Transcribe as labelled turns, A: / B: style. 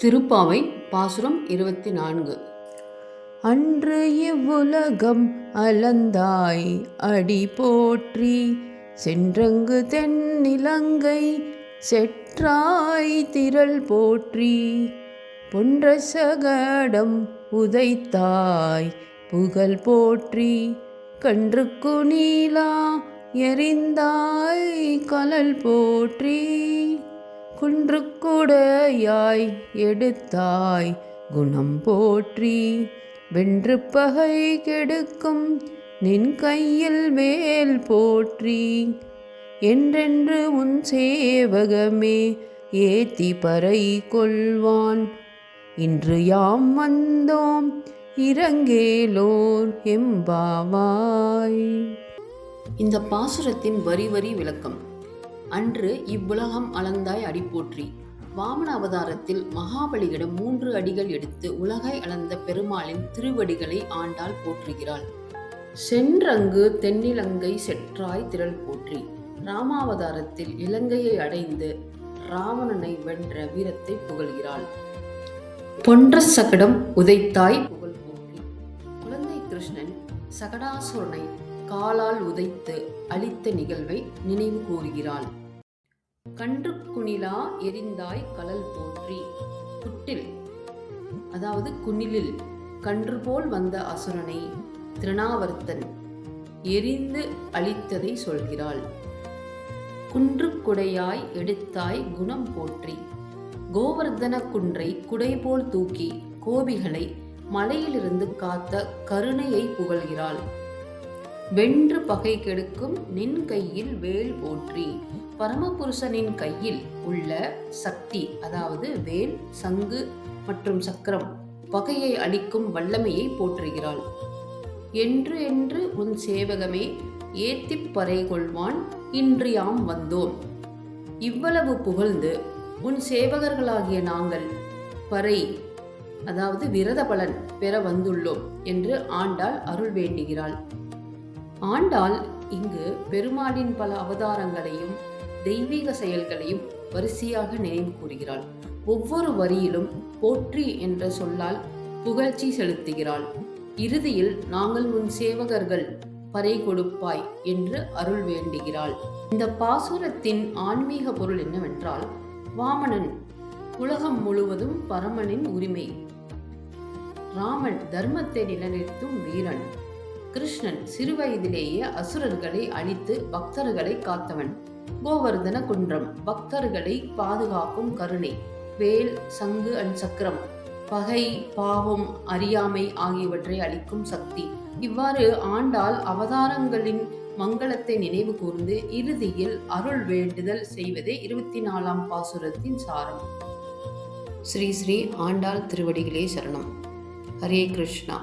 A: திருப்பாவை பாசுரம் 24.
B: அன்று இவ்வுலகம் அலந்தாய் அடி போற்றி, சென்றங்கு தென்னிலங்கை செற்றாய் திரள் போற்றி, பொன்ற சகடம் உதைத்தாய் புகழ் போற்றி, கன்றுக்கு நீலா எறிந்தாய் கலல் போற்றி, குன்றுக்குடையாய் எடுத்தாய் குணம் போற்றி, வென்று பகை கெடுக்கும் நின் கையில் வேல் போற்றி, என்றென்று உன் சேவகமே ஏத்தி பறை கொள்வான், இன்று யாம் வந்தோம் இரங்கேலோர் எம்பாவாய்.
A: இந்த பாசுரத்தின் வரி வரி விளக்கம். அன்று இவ்வுலகம் அளந்தாய் அடி போற்றி. வாமன அவதாரத்தில் மகாபலியிடம் 3 அடிகள் எடுத்து உலகை அளந்த பெருமாளின் திருவடிகளை ஆண்டாள் போற்றுகிறாள். சென்றங்கு தென்னிலங்கை செற்றாய் திரள் போற்றி. ராமாவதாரத்தில் இலங்கையை அடைந்து ராவணனை வென்ற வீரத்தை புகழ்கிறாள். பொன்ற சகடம் உதைத்தாய் புகழ் போற்றி. குழந்தை கிருஷ்ணன் சகடாசுரனை காலால் உதைத்து அழித்த நிகழ்வை நினைவு கூறுகிறாள். கன்றுக்குணிலா எரிந்தாய் கலல் போற்றி. புட்டில் அதாவது குணிலில் கன்று போல் வந்த அசுரனை திருநாவர்த்தன் எரிந்து அழித்ததை சொல்கிறாள். குன்றுக்குடையாய் எடுத்தாய் குணம் போற்றி. கோவர்தன குன்றை குடை போல் தூக்கி கோபிகளை மலையிலிருந்து காத்த கருணையை புகழ்கிறாள். வென்று பகை கெடுக்கும் நின் கையில் வேல் போற்றி. பரமபுருஷனின் கையில் உள்ள சக்தி, அதாவது வேல், சங்கு மற்றும் சக்கரம், பகையை அளிக்கும் வல்லமையை போற்றுகிறாள். என்று என்று உன் சேவகமே ஏத்திப் பறை கொள்வான், இன்று யாம் வந்தோம். இவ்வளவு புகழ்ந்து உன் சேவகர்களாகிய நாங்கள் பறை, அதாவது விரத பலன் பெற வந்துள்ளோம் என்று ஆண்டாள் அருள் வேண்டுகிறாள். ஆண்டாள் இங்கு பெருமாளின் பல அவதாரங்களையும் தெய்வீக செயல்களையும் வரிசையாக நினைவு கூறுகிறாள். ஒவ்வொரு வரியிலும் போற்றி என்ற சொல்லால் புகழ்ச்சி செலுத்துகிறாள். இறுதியில் நாங்கள் உன் சேவகர்கள் பறை கொடுப்பாய் என்று அருள் வேண்டுகிறாள். இந்த பாசுரத்தின் ஆன்மீக பொருள் என்னவென்றால், வாமனன் உலகம் முழுவதும் பரமனின் உரிமை, ராமன் தர்மத்தை நிலைநிறுத்தும் வீரன், கிருஷ்ணன் சிறுவயதிலேயே அசுரர்களை அழித்து பக்தர்களை காத்தவன், கோவர்தன குன்றம் பக்தர்களை பாதுகாக்கும் கருணை, வேல், சங்கு சக்கரம் பகை, பாவம், அறியாமை ஆகியவற்றை அளிக்கும் சக்தி. இவ்வாறு ஆண்டாள் அவதாரங்களின் மங்களத்தை நினைவு கூர்ந்து இறுதியில் அருள் வேண்டுதல் செய்வதே 24ஆம் பாசுரத்தின் சாரம். ஸ்ரீ ஸ்ரீ ஆண்டாள் திருவடிகளே சரணம். ஹரே கிருஷ்ணா.